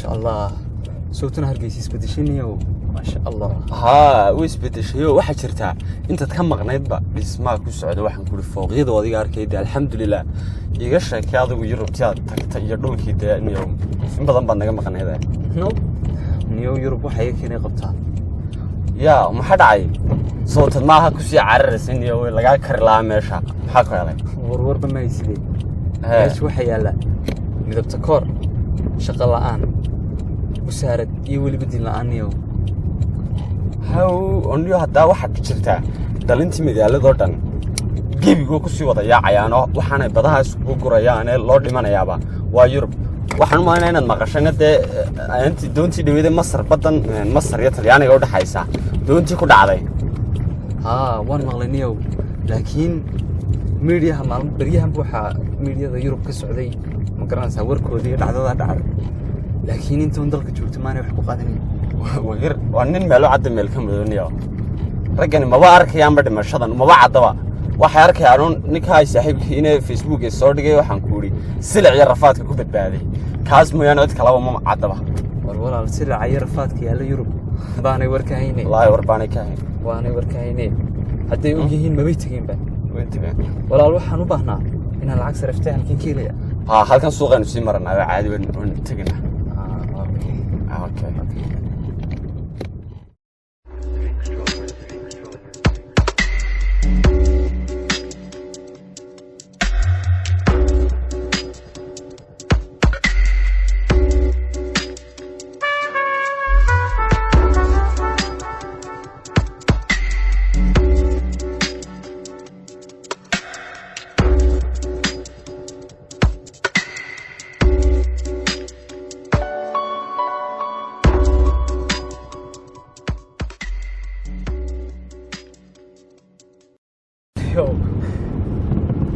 شاء الله صوتنا هرجيس بدشيني ما شاء الله ها ويسبتشيو waxa jirta inta ka maqnaydba dhismaha ku socdo waxaan ku fooqyada wadiga arkayda alxamdulillah iga sheekay adigu Yurubtiya tagtay iyo dhulkii niyo in badan baan naga maqnayday niyo Yurub waxay keenay qabtaan yaa ma dhacay sootad maaha ku sii cararaysan iyo way laga kar laa meesha waxa ku helay warba ma haysidee meesha waxa yaala midabta koor shaqo la'aan وسارد يولي بدين لأنيو هاو أنيو هدا واحد jirta dalintii magaalada dhan gebigo ku sii wada yaacayano waxaanay badaha isku gurayaan ee loo dhimanayaaba waa Yurub waxaan ma inaad maqashanade aanti doontii dhaweeyay Masar badan Masar iyo Talyaaniga u dhaxaysa doontii ku dhacday waan maqlaniyo laakiin meediyaha maalmo bariyahan waxa meediyada Yurub ka socday ma garanaysaa warkoodii dhacdada dhacay لكن أنت وندلك جبت ماني وحبو قادني وغير وانين مالو عد ميل كمدونيو رجعني ما بعرف يا عمري مرشدان ما بعد دوا waxay arkayaan ninka saaxiibkii inay Facebook ee soo dhigay waxaan ku uri silic iyo rafaadka ku badbaaday kaas mooyaan cid kale ma cadaba walaal silic iyo rafaadka yaala Yurub baanay warkahaynay wallahi warbaanay ka hayn waanay warkahaynay haday u yihiin ma baytageen ba walaal waxaan u baahnaa in lacag sarifta halkii kiilaya halkan suuqan si marnaa caadi waan tagnaa Okay.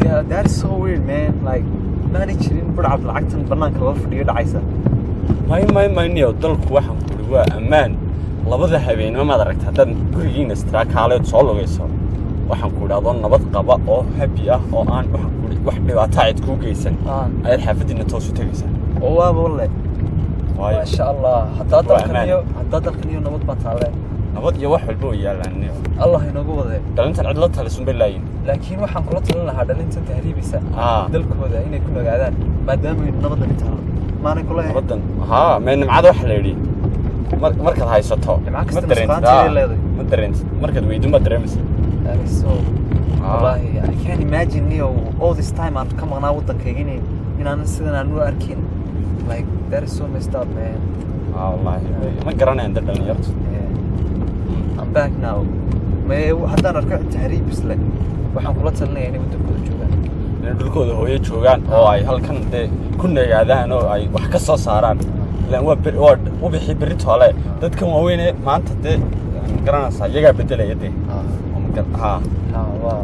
Yeah, that's so weird, man. Like, managing برعب العكس من برنامج الوفد يدعيسه. ما إني أضلك واحد كلوا أمان. لبضة هبين ما دركت هذا كلين استراك على تصالح يسوع. واحد كلوا أظن نبض قباء أو هبية أو أن واحد بيعتعد كوجيسن. أي الحفظ إنه توصل تجيسن. والله. ما شاء الله. حتى ضلك نيو نبض بطالة. نبض يوحل بو يالعني. الله ينقوه ذا. ده أنت عدلتها لسون باللاين. لكن waxaan kula talin lahaa dhalinta tahriibisa dalkooda inay ku nagaadaan maadaama ay nabad ay tahay maana kula nabadan ma nimcada wax la yiri markaad haysato ma dareent markaad weydo ma dareemaysa so wallahi I can't imagine all this time aan ka maqnaa wadankayga inaan sidan aan u arkin like that is so messed up man wallahi ma garanayaan dhalinyartu I'm back now ma haddaan arko tahriibis leh waxaan kula talinayaa inay wadankooda joogaan inay dhulkooda hooyo joogaan oo ay halkan ku nagaadaan oo ay wax ka soo saaraan ilaan waa u bixi berito hore dadkan waaweyn maanta garanaysaa iyagaa bedelaya waa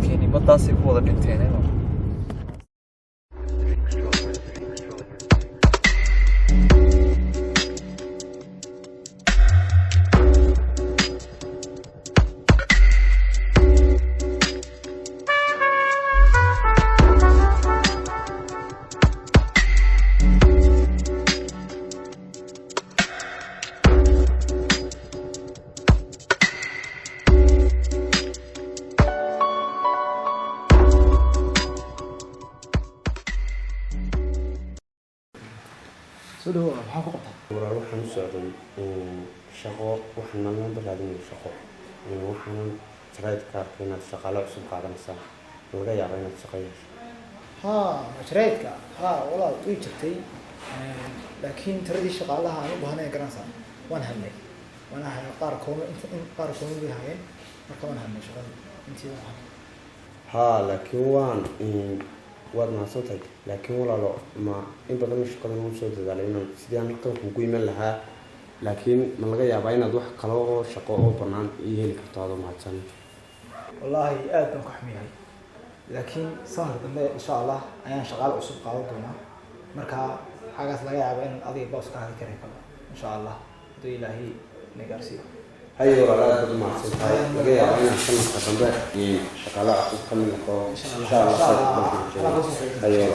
keeni baddaasay ku wada dhinteen سودو maxaa ku qabtaa walaal waxaan u socday shaqo waxaan nala bilaabay shaqo waxaan trade card inaad shaqaale cusub qaadanaysaa laga yaabo inaad shaqayso mashruucka walaal way jirtay laakiin tiradii shaqaalaha aan u baahnay garanaysaa waan hadlay wana qaar kooban way hayeen marka waan hadlay shaqada intii laakiin waad maadsantay laakiin walaalo ma in badan shaqadan uu soo dadaalay inaan sidii aan halkan ku iman lahaa laakiin ma laga yaabaa inaad wax kale oo shaqo oo banaan ii heli karto aad maadsan wallahi aad baan ku xumahay laakiin sahar dambe insha Allah ayaan shaqaal cusub qaadan doonaa marka xagaas laga yaabaa in adiga boos ka heli karo insha Allah hadii Ilaahay nagarsiyo hayo walaal aad maadsantahay laga yaabaa inaad sanadka dambe shaqaale cusub ka mid noqo insha Allah hayo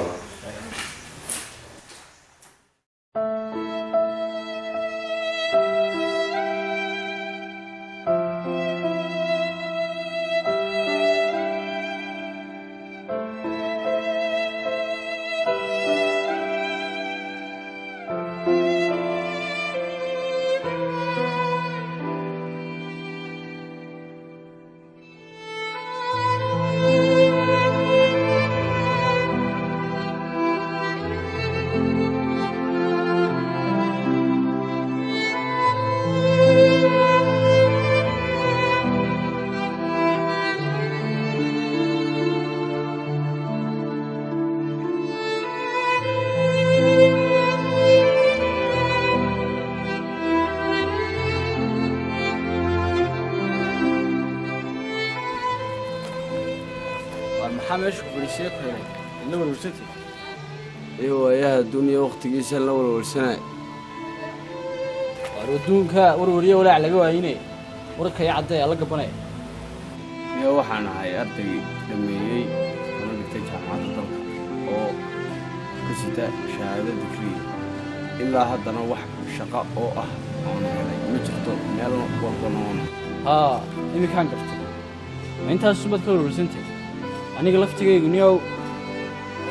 ورشيك هنا إنما ورشتي ايوه يا الدنيا وقتgiisa la walwalsanay ودونك وروريه ولا على جوايني ورك يا عدي الله قبناي iyo waxaan ahay arday dhameeyay kana dhigtay jaamacadda dalka oo ka sita shahaadada degree ilaa haddana wax shaqo oo ah aan helay ma jirto meel walbana ها إمي كان قفت أنت هالسبب كله ورسنتي أنا قلفت جاي جنيو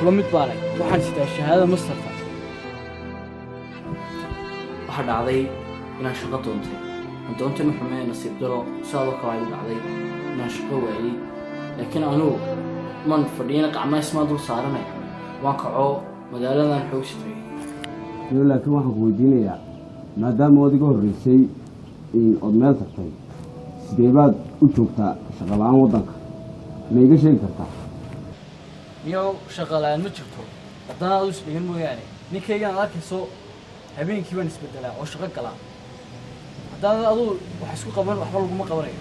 كل متبارك وحن ستا الشهادة مسترفة waxaa dhacday inaan shaqo doontay doonta ma xumee nasiib daro sidoo kale ay dhacday inaan shaqo waayay laakiin anugu man fadhiyana gacmaha ma dul saaranay waan kaco magaaladan xoog sitay laakiin waxaan ku weydiinayaa maadaama adiga horreysay in ood meel tagtay sidee baad u joogtaa shaqo la'aan waddanka ma iga sheegi kartaa niyow shaqo la'aan ma jirto haddana aad is dhigan mooyaane ninkaygaan arkayso habeenkii baan isbedelaa oo shaqo galaa haddana aduu wax isku qaban waxba laguma qabanayo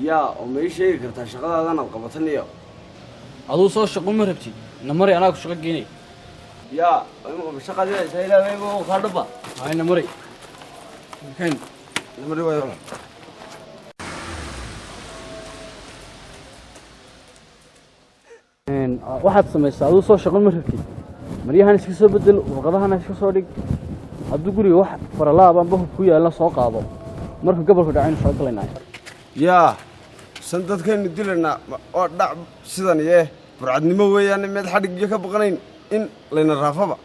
yaa oo ma ii sheegi kartaa shaqadaadan aad qabatan iyo aduu soo shaqo ma rabtid namari anaa ku shaqo geynay yaa shaqadii ilaahay oo qaadaba hay namari kan namari waayo waxaad samaysaa aduu soo shaqo ma rabtid maryahan iska soo bedel warqadahana iska soo dhig hadduu guriga wax faralaab amba hub ku yaalla soo qaado marka gobolka dhacaynu soo galaynayo yaa san dadkaynu dilanaa oo dhac sidan yee burcadnimo weeyaan meed xadhig iyo ka baqanayn in layna raafaba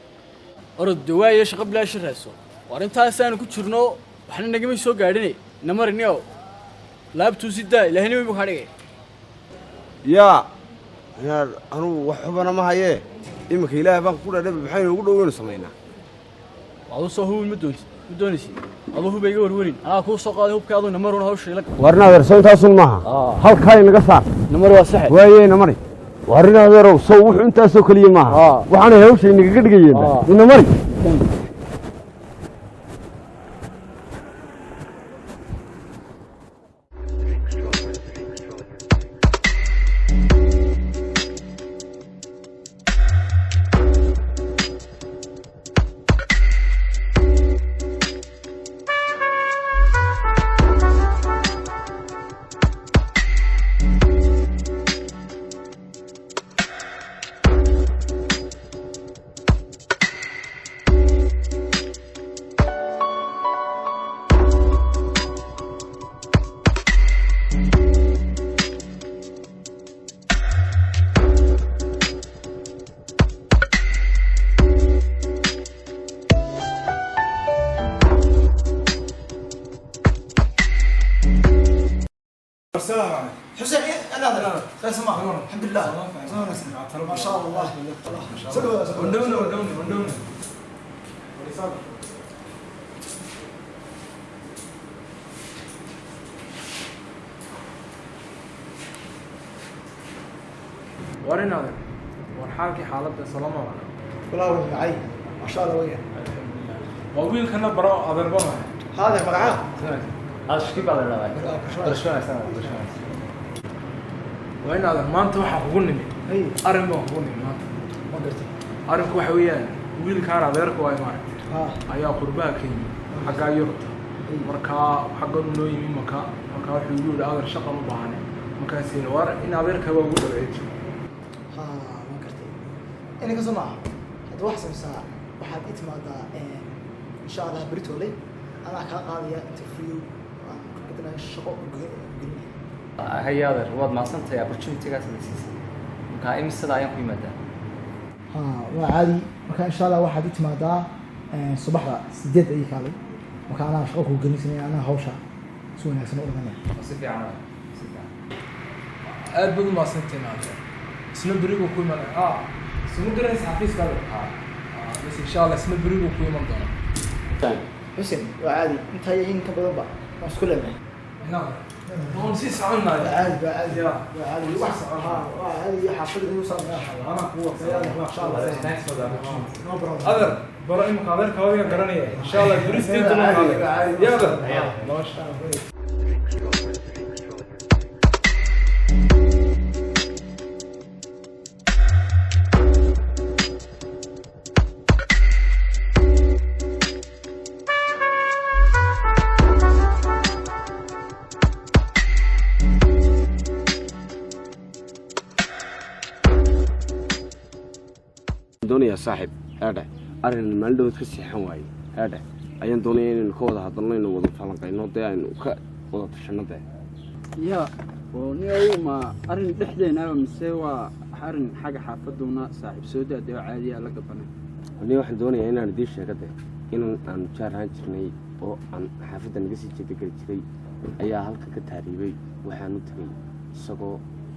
orod dawaaye shaqo bilaashi raaso war intaasaanu ku jirno waxna nagamay soo gaadhinay namariniyo laabtuu sidaa ilaahina way kaa dhigay yaa yaar anugu wax xubana ma hayee iminka ilaahay baan ku dhaadhab maxaynu ugu dhoweynu samaynaa aduu soo hubi ma doonaysid aduu hubay iga warwarin anaa kuu soo qaaday hubka aduu namaruna hawsha ila warna adeerso intaasun maaha halkaa inaga saar namar waa saxe waayey namari warina adeerow sow wuxuu intaasoo keliya maaha waxaanay hawsha inagaga dhigayeen inamari السلام عليكم حسين انا هذا اسمع الحمد لله ما شاء الله وندونا ورينا ورحالك حالته سلامة والله وين عين ما شاء الله وين وويل كنا برا أبن بما هذا مرعاه هذا شكيب على الرواية وين هذا ما أنت واحد غني اي أرم ما غني ما قلت أرم كوحويان ويل كان هذا يركوا أي مار ها أيها قرباك حقا يرد مركا حقا منو يمين مركا حلول هذا الشقة مباهنة مكان سين ور إن هذا يركوا وقول العيد ها ما قلت انا كسمع هذا واحد ساعه واحد يتمادى ان شاء الله بريتولي انا كقاضيه انترفيو قدنا الشقه هيا هذا رواد ما صنت يا opportunity قاعد تنسيس مكا إمسدا أيام في مدة waa caadi marka insha Allah waxa dhigtamaada subaxda 8 ay kaalay marka ana shaqo ku gelinayna ana hawsha soo wanaagsan oo dhamaan وصفي عنا أربعة ما سنتين هذا سنو بريغو كوي من سنو درس حفيز كذا بس إن شاء الله سنو بريغو كوي من دون حسين waa caadi inta yahin ka badan ba waan isku leenahay نعم ونسيس عنا عادي عادي عادي وحصل هذه حافظة يوصل أنا قوة ما شاء الله هذا برا مقابل كواري قرنية إن شاء الله درس تيجي تمام يا هذا ما شاء الله دنيا صاحب هذا أرن المالدو تكسي حواي هذا أيام دنيا إن كودا هذا إنه وضع فلان قينو ده إنه وضع تشنو ده يا ونيو ما أرن دحدين أنا مسوى أرن حاجة حافظونا صاحب سودا ده عادي على قبنا ونيو واحد دنيا هنا نديش كده إنه أن شهر هنشرني أو أن حافظ نقصي كده كده أيها هلك كتاريبي وحنو تري سقو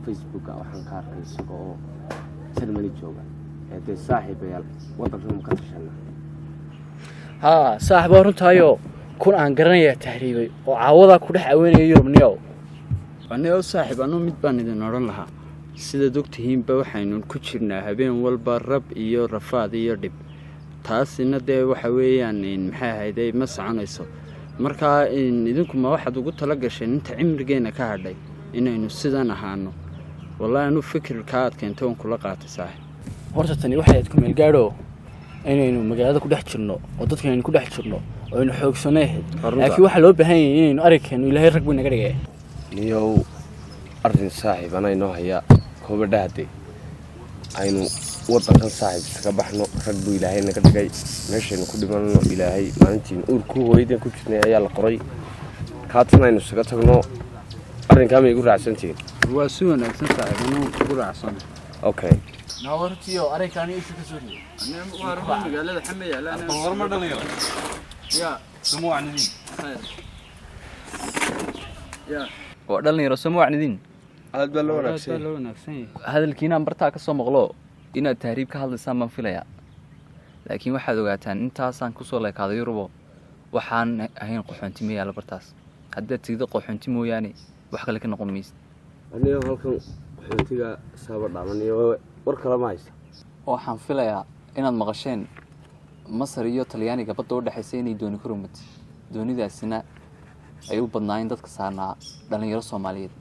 فيسبوك أو حنكار سقو سلمني جوجا هذا صاحب يا وضع فيهم كتشنا ها صاحب runtayo kun aan garanaya tahriibay oo caawada ku dhex aweenay Yurubniyow aniga saaxiib anu mid baan idin oran lahaa sida dogtihiinba waxaynu ku jirnaa habeen walba rab iyo rafaad iyo dhib taasina de waxa weeyaan in maxay ahayd ma soconayso marka in idinku ma waxaad ugu tala gasheen inta cimrigeena ka hadhay inaynu sidan ahaano wallahi anu fikirka aad keento kula qaatay saaxiib horta tani waxay ku meel gaadho inaynu magaalada ku dhex jirno oo dadkaynu ku dhex jirno oo aynu xoogsanay laakiin waxa loo baahan yahay inaynu aragkeenu ilaahay rag weyn naga dhigay niyow arrin saaxiib ana inoo haya kooba dhahde aynu wadankan saaxiib iska baxno rag buu ilaahay naga dhigay meeshaynu ku dhimanno ilaahay maalintiin uurku hooyadeen ku jirnay ayaa la qoray kaatana aynu isaga tagno arrinkaa ma igu raacsantihiin waa si wanaagsan saaxiib anu ugu raacsan okay nawartiyo aragkaani isha ka soo dhigay aniga waa magaalada xameeya la ana horma dhaliyo ya samu wacnidin ya oo dhalinyaro soo wacnidin aad baa loo wanaagsan hadalkiina bartaa ka soo maqlo inaad tahriib ka hadlaysaan baan filaya laakiin waxaad ogaataan intaasaan ku soo leekaaday Yurubo waxaan ahayn qoxoonti meeyala bartaas hadda tigida qoxoonti mooyaane wax kale ka noqon maysid aniga halkan qoxoontiga saaba dhaamaniyo war kala ma haysa waxaan filayaa inaad maqasheen Masar iyo Talyaaniga badda u dhaxaysay inay dooni ku rumad doonidaasina ay u badnaayeen dadka saarnaa dhalinyaro Soomaaliyeed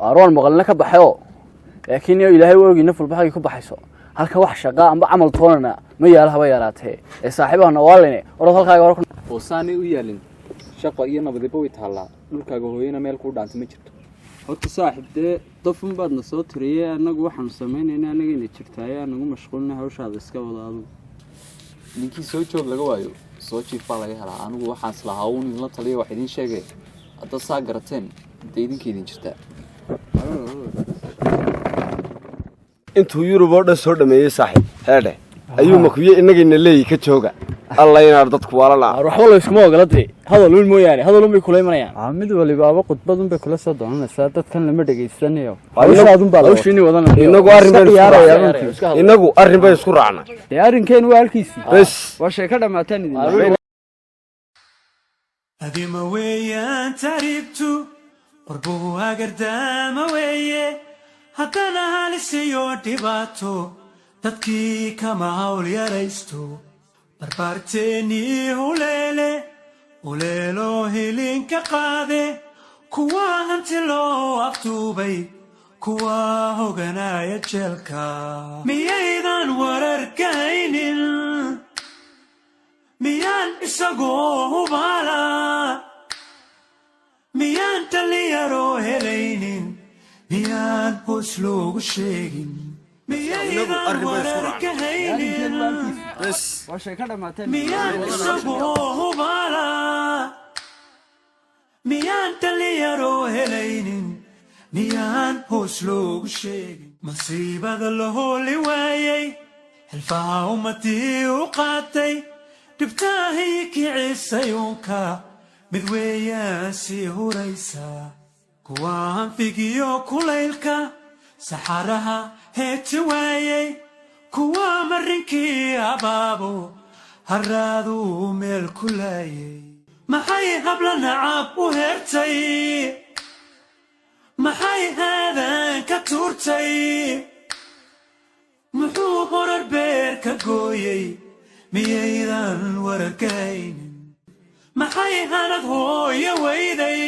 aroon maqalna ka baxayo laakiin ilaahay woogi nafal baxay ku baxayso halka wax shaqa amba amal toonana ma yaal haba yaraatee ee saaxiibahana waalene orod halkaaga hor oo saani u yaalin shaqo iyo nabadba way taala dhulkaaga hooyana meel ku dhaantay ma jirto horta saaxiib de dafun baadna soo tiriyay anagu waxaan sameeynaa anaga inay jirtay anagu mashquulna hawshaada iska wadaado ninkii soo joog laga waayo soo jiifaa laga helaa anigu waxaan islahaa uu nin la taliyo wax idin sheegay hadda saa garateen deedinkeedin jirta intuu Yurub oo dhan soo dhameeyay saaxiib heede ayuu makuye inagina leeyahay ka jooga alla inaad dadku walala waxba la isma ogoladee hadal uu mooyaane hadal uu kula imanayaan mid waliba qodbad un bay kula soo doonaysaa dadkan lama dhageysanayo hawshini wadana inagu arrin bay isku raacnaa ee arrinkeenu waa halkiisii bas waa shay ka dhamaataan idin adima weeyaan taariibtu qorbuhu agardaama weeye haddana halisiyo dhibaato dadkii kama hawl yaraysto barbaarteennii huleelo hilinka qaade kuwa hanti loo aftuubay kuwa hoganaya jeelka miyaydan wararkaynin miyaan isagoo hubaala miyaan dhalinyaro helaynin miyaan hoos loogu sheegin miyaydan wararkahaynin waa shay ka dhamaataan miyaan isagoo hubaala miyaan dhalinyaro helaynin miyaan hoos loogu sheegin masiibada la hooli waayey xilfaha ummadii u qaatay dhibtaahii kicisay uunka mid weeyaan sii huraysa kuwa hanfigiyo kulaylka saxaraha heeti waayey kuwa marinkii abaabo harraaduu meel ku laayay maxay habla nacab u heertay maxay aadan ka tuurtay muxuu horar beer ka gooyey miyaydan wararkaynin maxay hanad hooyo weyday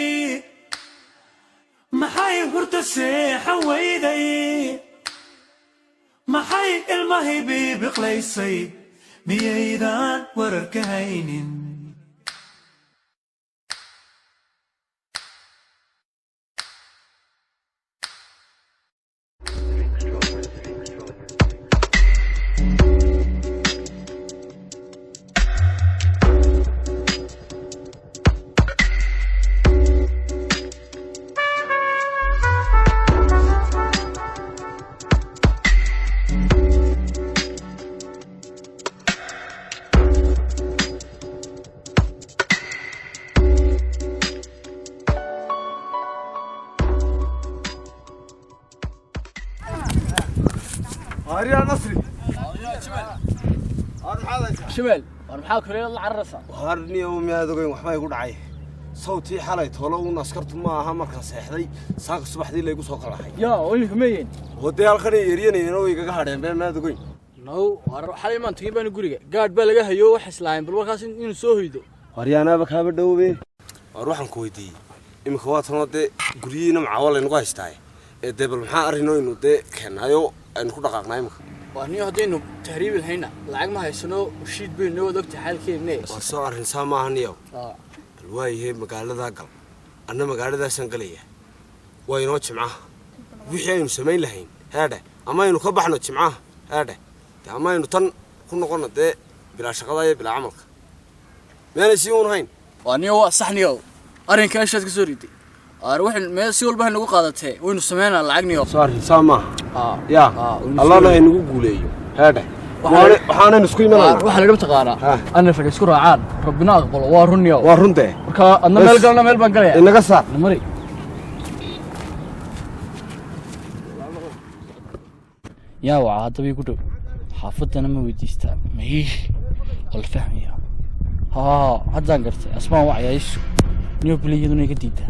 maxay hurda seexa weyday maxay ilmahay bibiqlaysay miyaydan wararkahaynin هاري نصري شمال وانا maxaa kale la cararsa هارني يوم يا دوغين waxba igu dhacay sawtii xalay tolo uu askartu ma aha marka seexday saaq subaxdii la igu soo qalaxay ya wali kameen hotel qani yeeriyanayna oo iga hadheen been ma dogoyn no war xalay maan tagin baan guriga gaad baa laga hayo wax islaayn bal markaas inuu soo hoydo waryaanaaba kaaba dhawbe war waxaan ku weydiiyay imika waa tan de guriyiina macawal aynu haystaa ee de bal maxaa arino inuu de keenayo aynu ku dhaqaaqnaa imika وأنا هدينه تهريب الحين لعق ما هيسنو وشيد بين نو دكتور حال كيف نيس وصار أرين سامع هنيو الواي هي مقالة ذا قل أنا مقالة ذا سنقلية واي نوتش معاه وحين سمين لهين هذا أما إنه خبح نوتش معاه هذا أما إنه تن كنا قلنا ده بلا شغلة بلا عمل ما نسيون هين وأنا هو صحنيو أرين كان شاد كسوريتي أروح ما سيول به نقول قادته وين سمعنا العقني صار سامع يا الله لا ينقول ليه هذا وحنا نسكوي منا وحنا قبل تقارا أنا فكر سكور عاد ربنا أقبل وارونيو وارونته كا أنا مال قلنا مال بنقلي إنك صار نمري يا وعاد تبي كتب حافظت أنا ما وديستا ماهيش الفهم يا هذا قرت أسمع وعي إيش نيو بلي يدوني كديده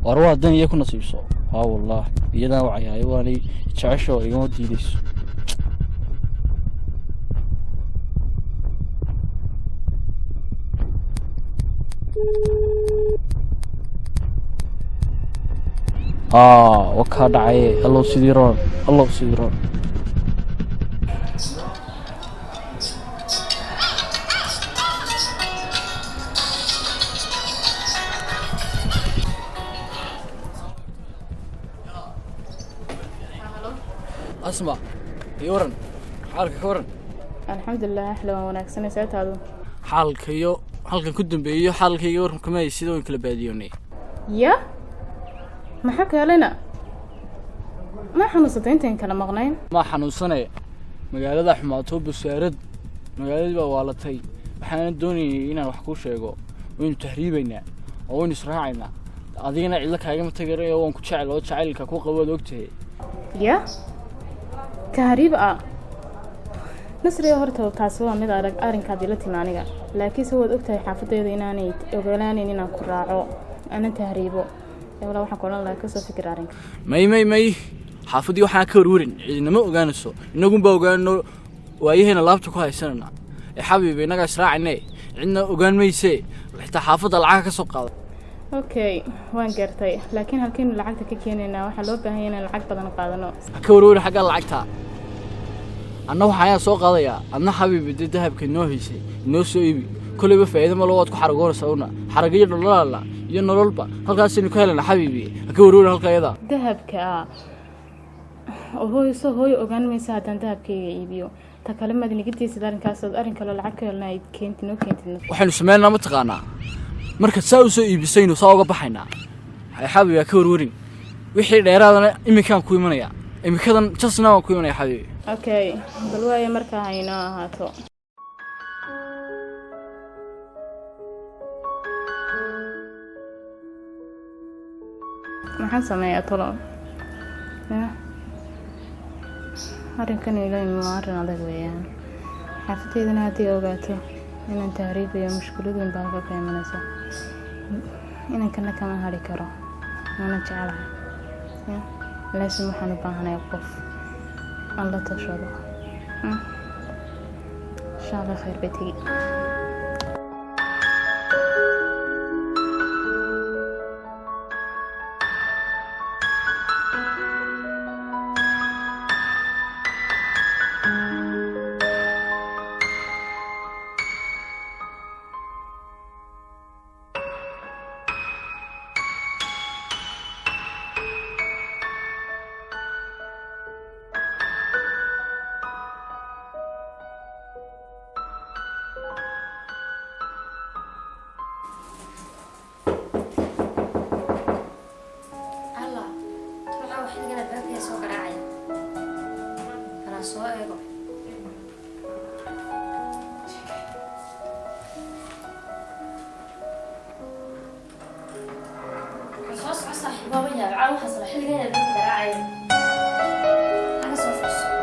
وأروح الدنيا يكون نصيب صو والله يدا وعي أيواني تعيشوا يقوم تيديس وكاد عيه الله سيديرون الله سيديرون اسمع يورن حالك كورن الحمد لله احلى وناكسن ساعات هذا حالك يو حالك كدن بيو حالك يورن كما يسيدون كلا باديوني يا ما حكى لنا ما حنوصت انت كلا مغنين ما حنوصني magaalada xumaato busaarad magaaladii baa waalatay waxaan doonayay inaan wax ku sheego waynu tahriibaynaa oo waynu israacaynaa adigana cid la kaaga matagayo waan ku jecel oo jacaylka ku qabood ogtahay يا كهريب نصري هرتو تاسو مid arag arinkaadi la timaaniga laakiin soo wad ogtahay xaafadeeda inaanay ogolaan inaan ku raaco aan tahriibo wala waxa qoran la ka soo fikir arinka may xaafadii waxa ka warwarin cidinama ogaanayso inagu ba ogaano waayahayna laabta ku haysanana xabiib inaga israacinay cidna ogaan mayse xitaa xaafada lacag ka soo qaado okay waan gartay laakiin halkeen lacagta ka keenayna waxa loo baahan yahay in lacag badan qaadano ka warwarin xagga lacagta anna waxaan soo qaadaya anna xabiib dahabka noo haysay noo soo iibi kulliba faa'iido ma loo wad ku xaragoonaysa una xaragiyo dhalala iyo nololba halkaas inuu ka helana xabiibi ka warwarin halka iyada dahabka hooyo ogaan maysa haddaan dahabkayga iibiyo ta kale maad nigitiisa arrinkaas arrin kale lacag ka helnaa noo keentid waxaanu sameynaa ma taqaanaa marka saa u soo iibisaynu saa uga baxaynaa xabiibi ka warwarin wixii dheeraadana imikaan ku imanaya imikadan jasna waan ku imanaya xabiibi okay bal waaye markaa hayno ahaato maxaan sameeyaa tolo arrinkan ilaahay ma arrin adag weeyaan xaafadeedana haddii ogaato inaan tahriibayo mushkiladun baa ka imanaysa inankana kama hari karo mana jecelahay laakiin waxaan u baahanahay qof aan la tashado insha allah khayr bay tegi بابا يا عاو حصل حلقة يا بنت دراعي أنا صوفش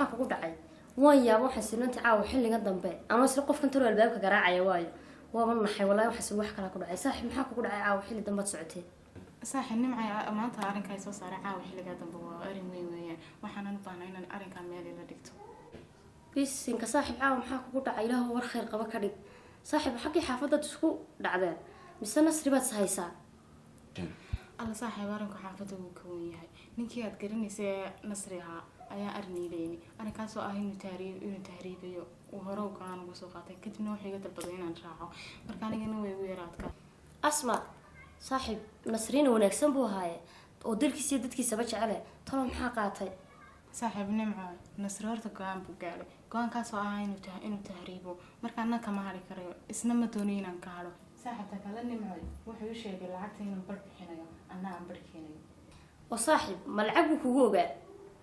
maxaa kugu dhacay waan yaabo waxaan sinanta caawa xilliga dambe ama isla qofkan taro albaabka garaacaya waayo waaba naxay wallahi waxaan wax kala ku dhacay saaxiib maxaa kugu dhacay caawa xilli dambe socotee saaxiib nimcay maanta arrinkaay soo saaray caawa xilliga dambe waa arrin weyn weeyaan waxaan u baahnaa inaan arrinkaa meel ila dhigto bisinka saaxiib caawa maxaa kugu dhacay ilaahu war khayr qaba ka dhig saaxiib xaggii xaafadad isku dhacdeen mise nasri baad haysaa alla saaxiib arrinku xaafadda wuu ka weyn yahay ninkii aad garanaysay nasri ahaa ayaa arniileeni arrinkaasoo ah inuu tahriibayo uu hore u galaan ugu soo qaatay kadibna wuxuu iga dalbaday inaan raaco marka anigana way ugu yaraadkaa asma saaxiib nasriina wanaagsan buu ahaaye oo dalkiisa iyo dadkiisaba jecele talo maxaa qaatay saaxiib nimco nasri horta go-aan buu gaadhay go-aankaasoo ah inuu tahriibo marka anna kama hadhi karayo isna ma doonayo inaan ka hadho saaxiibta kale nimco wuxuu u sheegay lacagta inuu bar bixinayo anna aan bar keenayo oo saaxiib ma lacag buu kugu ogaa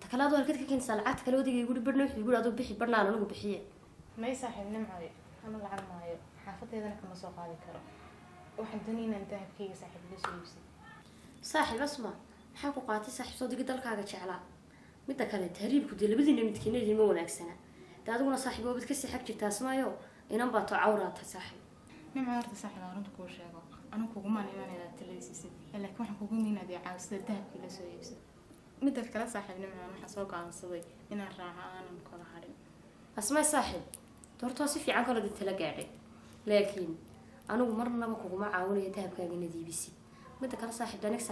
takalaadu halkeed ka keenaysaa lacagta kale odigay guri barna wuxuu guri aduu bixi barnaan anigu bixiye may saaxiib nimco ama lacag maayo xaafadeedana kama soo qaadi karo waxaan doonay inaan dahabkayga saaxiib la soo iibsado saaxiib asma maxaa ku qaatay saaxiib soo digi dalkaaga jeclaa midda kale tahriibku dee labadiina midkiina idinma wanaagsana dee adiguna saaxiib oobad kasii xag jirtaa asmaayo inan baa too cawraatay saaxiib nimco horta saaxiib aan runta kuu sheego anigu kugumaan imaanayaa talaysiisid laakiin waxaan kugu miinaadee caawisada dahabkii la soo iibsado midda kale saaxiib nimco waxaan soo go'aansaday inaan raaco aanan kala hadhin asmaay saaxiib doortoo si fiican kala tala gaadhay laakiin anigu marnaba kuguma caawinayo dahabkaaga inaad iibisid midda kale saaxiib aniga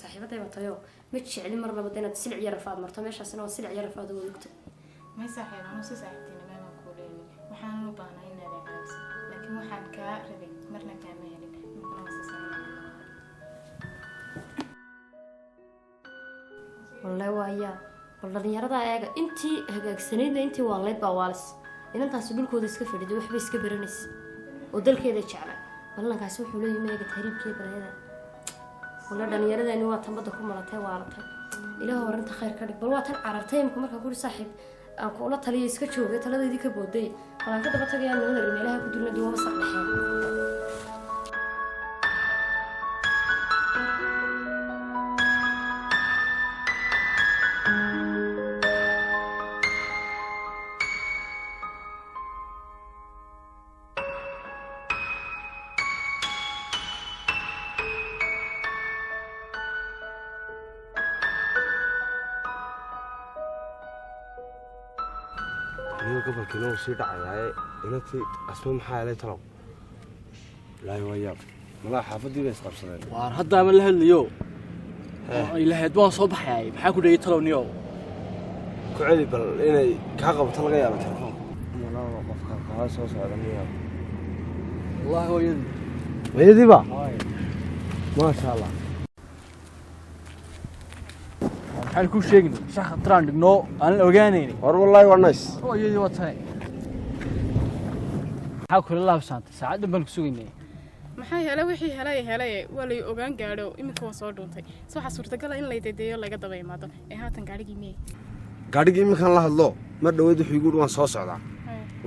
saaxiibadayba tayo ma jecli marnaba inaad silic iyo rafaad marto meeshaasina waa silic iyo rafaad oo wadigto may saaxiib anu si saaxiibtinimada ku leeyay waxaan u baahnaa inaad i caawiso laakiin waxaan kaa rabay marna kaama helin wallahi waaya bal dhalinyarada eega intii hagaagsanaydna intii waalayd baa waalis inantaasi dhulkooda iska fadhiday waxba iska baranaysa oo dalkeeda jeclay ballankaasi wuxuu leeyahay meega tahriibkii balayada walla dhalinyaradani waa tan badda ku malatay waalatay ilaahu warinta khayr ka dhig bal waa tan carartay imka markaa kuri saaxiib aan kula taliya iska joogay taladeedii ka booday balaan ka daba tagayaa nimada meelaha ku dulna duwaba saq dhexeen gobolkiina uu sii dhacayaaye inantii asma maxaa helay talow ilaahay waa yaab malaa xaafadii bay isqabsadeen waar haddaaba la hadlayo ilahayd waan soo baxayay maxaa ku dhayay talow niyow ku celi bal inay kaa qabato laga yaabo telefoon malaa qofka kaa soo socda miyaa wallaahi hooyadii hooyadiiba maasha allah maxaan kuu sheegni shax khataraan dhigno aan la ogaanayni war wallaahi waa nice hooyadii waa tane maxaa kula laabsaantay saacaddan baan ku sugaynay maxaa helay wixii helay waa lay ogaan gaadho iminka waa soo dhuuntay so waxaa suurtagala in lay dedeeyo laga daba imaado ee haatan gaadhigii miyey gaadhigii iminkaan la hadlo mar dhaweyd wuxuu igu waan soo socdaa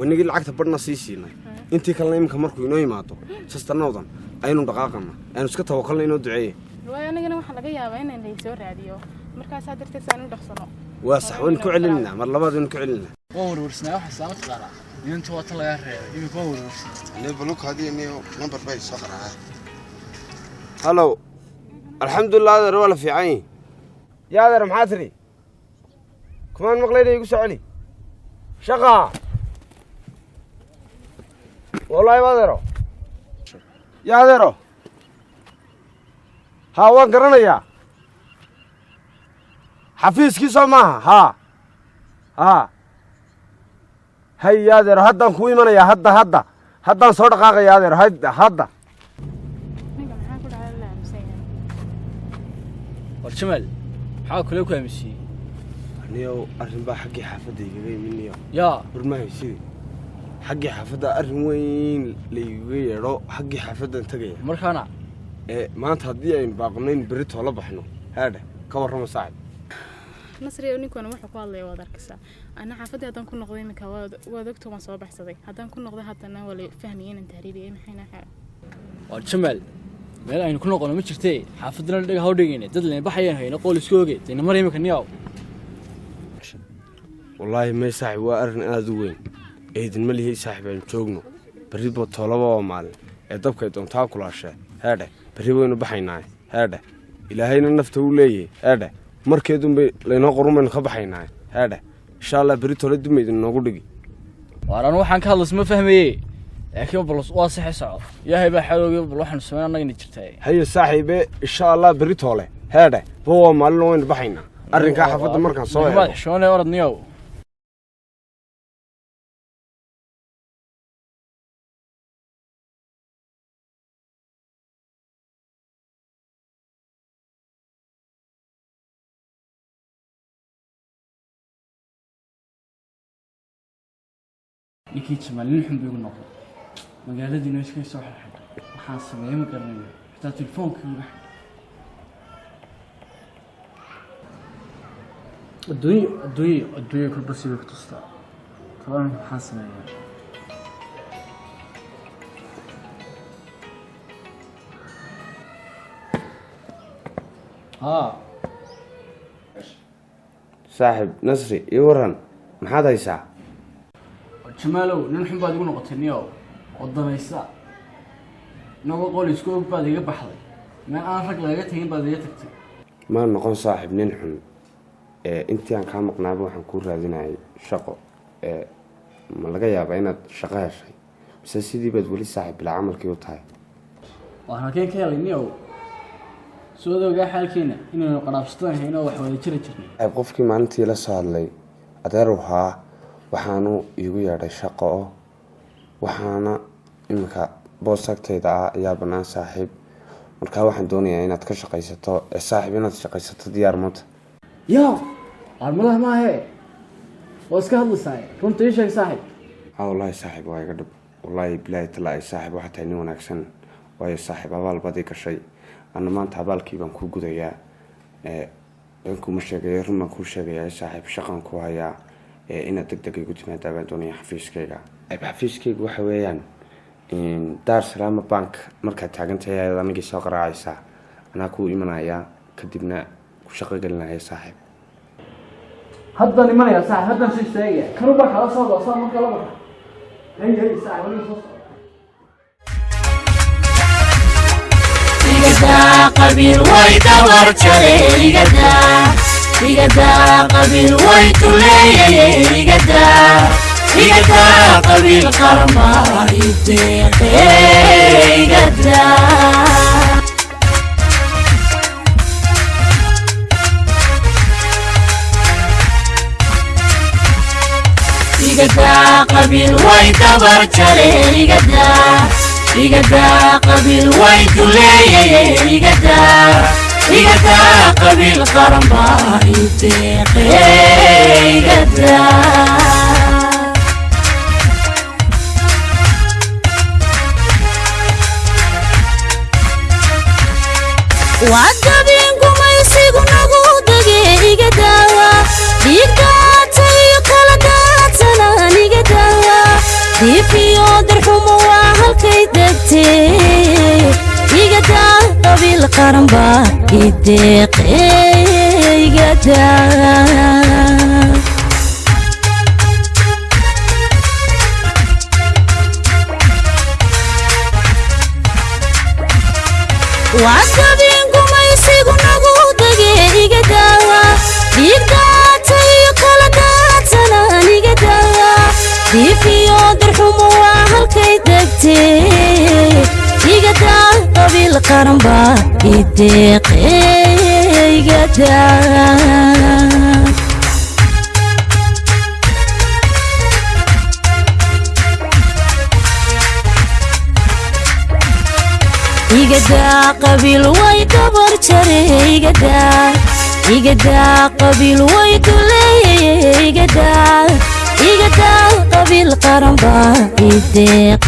wanigii lacagta badhna sii siinay intii kalena iminka markuu inoo yimaado sastanawdan aynu dhaqaaqana aynu iska tawakalna inoo duceeye waayo anigana waxaa laga yaabaa inaan lay soo raadiyo markaasaa darteed saan u dhaqsano waa sax waynu ku celinaa mar labaad waynu ku celinaa waan warwarsanaa waxa islaama taqaanaa inanta waa ta lagaa reebay iminka waan warwarsan ane baluk hadii niyo number bay soo qaracaa hallow alxamdulilah adeer waa la fiican yihin yaa adeer maxaa tiri kumaan maqlayna igu soo celi shaqa wallaahi ba adeero yaa adeero haa waan garanayaa xafiiskii soo maaha haa hay adeero haddaan kuu imanayaa haddaan soo dhaqaaqaya adeero hadda war jamaal maxaa kule ku aaminsiiyey niyow arrin baa xaggii xaafadda igaga yimi niyo yaa warmahayside xaggii xaafadda arrin weyn laygaga yeedho xaggii xaafaddan tegaya markaana maanta haddii aynu baaqnayn berri toola baxno haadhe ka warrama saacib nasri ninkuna wuxuu ku hadlaya waad arkaysaa ana xaafadii haddaan ku noqday iminka waad ogto waan soo baxsaday haddaan ku noqday haddana waa la fahmiyay inaan tahriibiyay maxayna war jamaal meel aynu ku noqono ma jirtee xaafadana dhaga haw dhigayna dad leen baxayaan hayna qool isku oge dayna mar imika niyaw wallaahi may saaxib waa arrin aada u weyn eedin ma lihi saaxib aan joogno berri botoolaba oo maalin ee dabkay doontaa kulaashee heedhe berri waynu baxaynaaye heedhe ilaahayna nafta uu leeyahay heedhe markeedunbay laynoo qorumaynu ka baxaynaaye heedhe insha allah berri tole dib maydin noogu dhigi waaran waxaan ka hadlas ma fahmaye laakiin bal waa sax soco ilaahay baa xalooga bal waxaan sameyn anagina jirtay haye saaxiibe insha allah berri tole heedhe waa maalin waynu baxaynaa arrinkaa xafadda markaan soo eego shoonay orodniyow ninkii Jamaal xun buu noqday magaaladiina iska soo xirxay waxaan sameeyay ma garanayo xitaa telefoonkiiba adduunyo kulba sidoo ka tustaa taban waxaan sameeyay saaxib nasri iyo waran maxaad haysaa Jamaalow nin xun baad igu noqotay niyow wadamaysa naga qol isku og baad iga baxday ma aan rag laga tagin baad iga tagtay ma noqon saaxib nin xun intii aan kaa maqnaaba waxaan kuu raadinayay shaqo ma laga yaabaa inaad shaqo heshay mise sidii baad weli saaxib bilaa camalkii u tahay waan halkeen ka helay niyow soo doogaa xaalkeena inaynu qanaabsataan hayno wax wada jiri jirnay qofkii maalintii la soo hadlay adeer waxaa waxaanu iigu yeedhay shaqo oo waxaana iminka boos agteyda ah ayaa bannaan saaxiib markaa waxaan doonayaa inaad ka shaqaysato saaxiib inaad shaqaysato diyaar mata yaa armadaha maahe waa iska hadlaysaa runta ii sheeg saaxiib wallaahi saaxiib waa iga dhib wallaahi bilaahi talaahi saaxiib waxaa tahay nin wanaagsan waayo saaxiib abaal badii gashay ana maanta abaalkii baan kuu gudayaa bankuma sheegayo run baan kuu sheegayaa saaxiib shaqaan ku hayaa inaad deg deg igu timaadaa baan doonaya xafiiskayga xafiiskayga waxa weeyaan daar salaama bank markaad taagantahay ayaad anigii soo qaraacaysaa anaa kuu imanayaa kadibna ku shaqo gelinaya saaxiib haddaan imanaya saaxiib haddaan soo istaagaya kanu baa kala soo doosaa marka la baxa hay saaxiib wali soo igada qabiil way dawar jaray igada qabiil way tuleeyay igada qabiil qarma ideeqay igada qabiil way dawar jaray igada qabiil way tuleeyay igada qabiil qarma ideeqay igada وعدبين قميصيق نقود إيقداوا ديقاتي قلقات سنان إيقداوا ديفي يودر حموا هالكي دبتي إيقدا قبيل قرنبا إيديق إيقدا وعدبين قميصيق نقود إيقداوا ديقاتي قلقات سنان إيقداوا ديفي يودر حموا هالكي دبتي إيقدا قبيل قرنبا إيديق إيقدا إيقدا قبيل واي كبر جري إيقدا قبيل واي كلي إيقدا قبيل قرنبا إيديق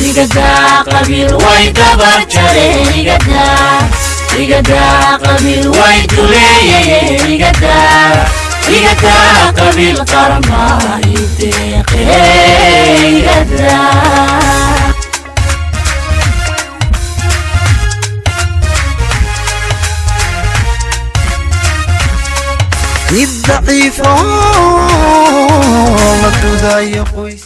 إيقدا قبيل واي كبر جري إيقدا قبيل واي كلي إيقدا قبيل قرما إيديق إيقدا daciifo la dudayo qoys